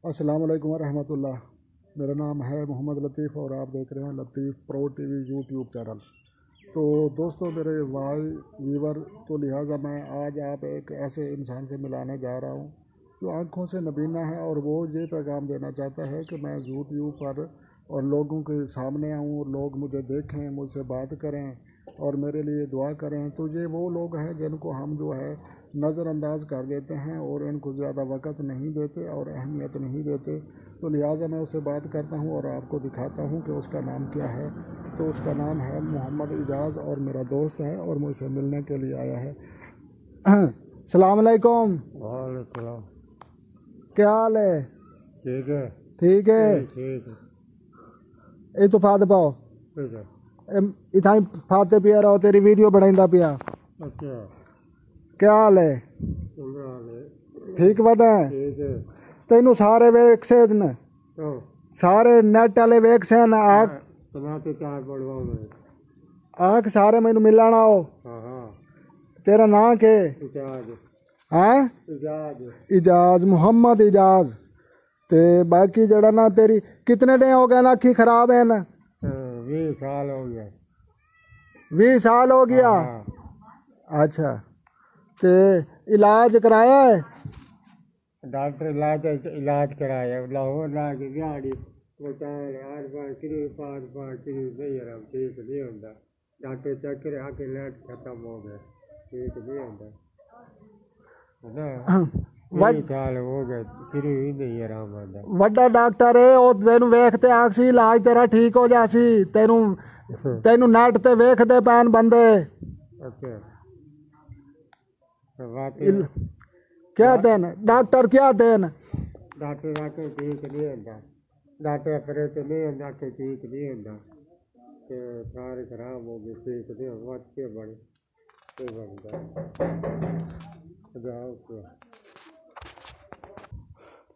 अस्सलाम वालेकुम वरहमत उल्लाह। मेरा नाम है मोहम्मद लतीफ़ और आप देख रहे हैं लतीफ़ प्रो टीवी यूट्यूब चैनल। तो दोस्तों मेरे भाई व्यूवर, तो लिहाजा मैं आज आप एक ऐसे इंसान से मिलाने जा रहा हूँ जो आँखों से नबीना है और वो ये पैगाम देना चाहता है कि मैं यूट्यूब पर और लोगों के सामने आऊँ और लोग मुझे देखें, मुझसे बात करें और मेरे लिए दुआ करें। तो ये वो लोग हैं जिनको हम जो है नज़रअंदाज कर देते हैं और इनको ज़्यादा वक़्त नहीं देते और अहमियत नहीं देते। तो लिहाजा मैं उससे बात करता हूँ और आपको दिखाता हूँ कि उसका नाम क्या है। तो उसका नाम है मोहम्मद इजाज़ और मेरा दोस्त है और मुझसे मिलने के लिए आया है। सलाम अलैकुम। वालेकुम। क्या हाल है? ठीक है। ठीक है। ठीक है। ये तो फाद पाओ ठीक है। इतना फाते पिया रहो, तेरी वीडियो बनाइंदा पिया। अच्छा। क्या हाल है? ठीक बता है। ठीक है। तेनू सारे वेख से न तो सारे नेट वाले वेख से न आख टमाटर चार पड़वाओ में आख सारे मैनू मिलना हो। हाँ हाँ। तेरा नाम के इजाज। है? इजाज। इजाज, मोहम्मद इजाज। ते बाकी जड़ा ना तेरी कितने डे हो गए ना अखी खराब है ना? 20 साल हो गया। 20 साल हो गया। हाँ। अच्छा, ते इलाज कराया है? डॉक्टर इलाज कराया लाहौर ला के दिहाड़ी बताए हर बार शरीर पाँच शरीर नहीं है, ठीक नहीं होता। डॉक्टर चक्कर आके नेट खत्म हो गया, ठीक नहीं होता है ना। 20 साल हो गए, फिर भी नहीं आराम आता। वड्डा डॉक्टर है और तेनू वेखते आखसी इलाज तेरा ठीक हो जासी। तेनू नेट ते वेखदे पैन बंदे। अच्छा। क्या देन डॉक्टर, क्या देन डॉक्टर आके ठीक नहीं होता, डॉक्टर अपने तो नहीं होता कि ठीक नहीं होता, तो सारे खराब हो गए, ठीक नहीं हो के बड़े कोई बनता जाओ क्या।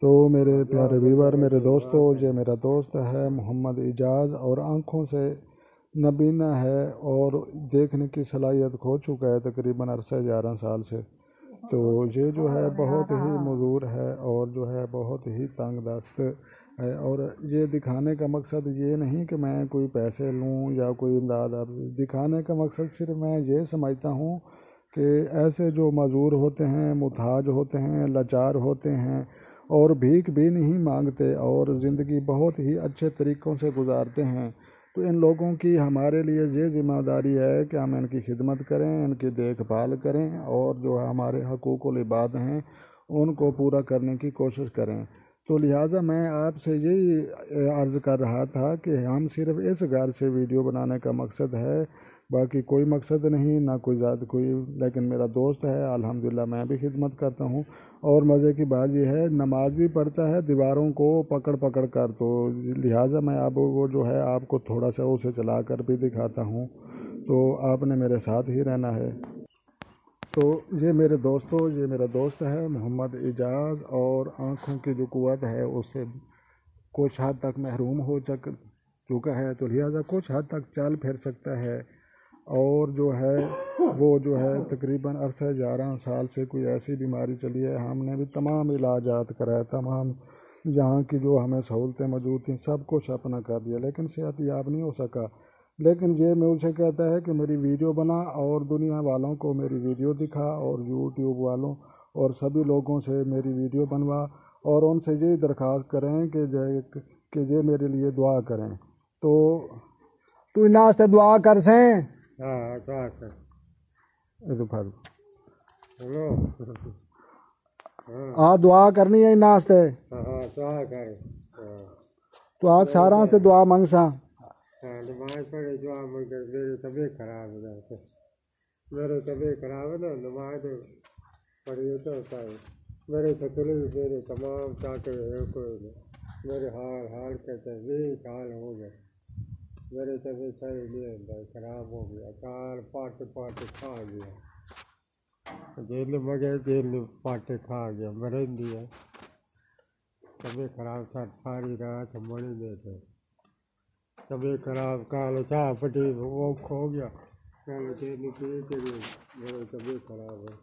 तो मेरे प्यारे व्यूवर, मेरे दोस्तों, ये मेरा दोस्त है मोहम्मद इजाज़ और आँखों से नबीना है और देखने की सलाहियत खो चुका है तकरीबन 11 साल से। तो ये जो है बहुत ही मजबूर है और जो है बहुत ही तंग दस्त है। और ये दिखाने का मकसद ये नहीं कि मैं कोई पैसे लूँ या कोई इमदाद, अब दिखाने का मकसद सिर्फ मैं ये समझता हूँ कि ऐसे जो मजबूर होते हैं, मुताज होते हैं, लाचार होते हैं और भीख भी नहीं मांगते और ज़िंदगी बहुत ही अच्छे तरीक़ों से गुजारते हैं, तो इन लोगों की हमारे लिए ये ज़िम्मेदारी है कि हम इनकी खिदमत करें, इनकी देखभाल करें और जो हमारे हकूक़ुल इबाद हैं उनको पूरा करने की कोशिश करें। तो लिहाजा मैं आपसे यही अर्ज़ कर रहा था कि हम सिर्फ़ इस घर से वीडियो बनाने का मकसद है, बाकी कोई मकसद नहीं, ना कोई ज़्यादा कोई, लेकिन मेरा दोस्त है, अल्हम्दुलिल्लाह मैं भी खिदमत करता हूँ और मज़े की बात यह है नमाज भी पढ़ता है दीवारों को पकड़ पकड़ कर। तो लिहाजा मैं अब वो जो है आपको थोड़ा सा उसे चला कर भी दिखाता हूँ, तो आपने मेरे साथ ही रहना है। तो ये मेरे दोस्तों, ये मेरा दोस्त है मोहम्मद इजाज़ और आँखों की जो क़ुव्वत है उससे कुछ हद तक महरूम हो चुका है, तो लिहाजा कुछ हद तक चल फिर सकता है और जो है वो जो है तकरीबन 11 साल से कोई ऐसी बीमारी चली है। हमने भी तमाम इलाजात कराया, तमाम यहाँ की जो हमें सहूलतें मौजूद थी सब कुछ अपना कर दिया, लेकिन सेहत याब नहीं हो सका। लेकिन ये मैं उसे कहता है कि मेरी वीडियो बना और दुनिया वालों को मेरी वीडियो दिखा और यूट्यूब वालों और सभी लोगों से मेरी वीडियो बनवा और उनसे यही दरख्वास्त करें कि ये मेरे लिए दुआ करें। तो तू नाश्ते दुआ कर से हाँ क्या कर हाँ दुआ करनी है नाश्ते। हाँ क्या कर तो आप सारा से दुआ मंगसा। हाँ नमाज पढ़े दुआ मंगे, मेरी तबीयत खराब है ना, मेरी तबीयत खराब है ना, नमाज पढ़िए तो होता है। मेरे तकलीफ मेरे तमाम चाहते हैं कोई नहीं, मेरे हाल कहते हैं 20 साल हो गए, मेरे तबीयत सही नहीं होता, खराब हो गया, काल पाटे खा गया, जेल मगे जेल पाटे खा गया, मरे दिया, तबीयत खराब था, सारी रात मरी नहीं थे, तबीयत खराब, काल चाह पटी वो खो गया, कल तेल पी के मेरी तबीयत खराब है,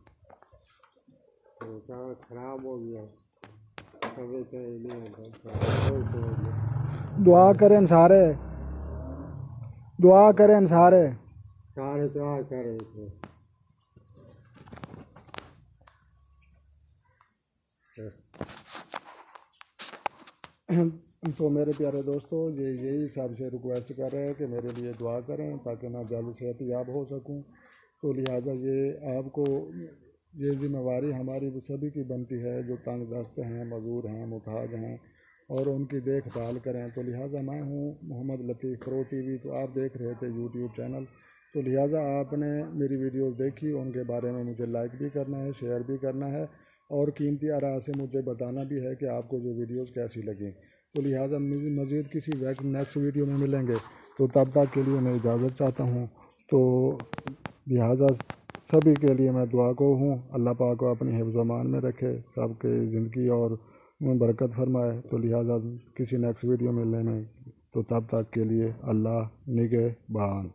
तो क्या खराब हो गया। ابھی تو ہی نہیں ہوتا دعا کریں سارے، دعا کریں سارے. سارے دعا کر رہے تھے. تو میرے پیارے دوستو، یہی سب سے ریکویسٹ کر رہے ہیں کہ میرے لیے دعا کریں تاکہ میں جلد صحت یاب ہو سکوں. تو لہٰذا یہ آپ کو یہ ذمہ داری ہماری سبھی کی بنتی ہے جو تنگ دست ہیں، معذور ہیں، محتاج ہیں، اور ان کی دیکھ بھال کریں. تو لہٰذا میں ہوں محمد لطیف پرو ٹی وی، تو آپ دیکھ رہے تھے یوٹیوب چینل. تو لہٰذا آپ نے میری ویڈیوز دیکھی، ان کے بارے میں مجھے لائک بھی کرنا ہے، شیئر بھی کرنا ہے، اور قیمتی آراء سے مجھے بتانا بھی ہے کہ آپ کو جو ویڈیوز کیسی لگیں. تو لہٰذا مزید کسی نیکسٹ ویڈیو میں ملیں گے. تو تب تک کے لیے میں اجازت چاہتا ہوں. تو لہٰذا سبھی کے لیے میں دعا کو ہوں، اللہ پاک کو اپنی حفظ و امان میں رکھے، سب کے زندگی اور برکت فرمائے. تو لہٰذا کسی نیکسٹ ویڈیو میں ملنے میں، تو تب تک کے لیے اللہ نگہبان.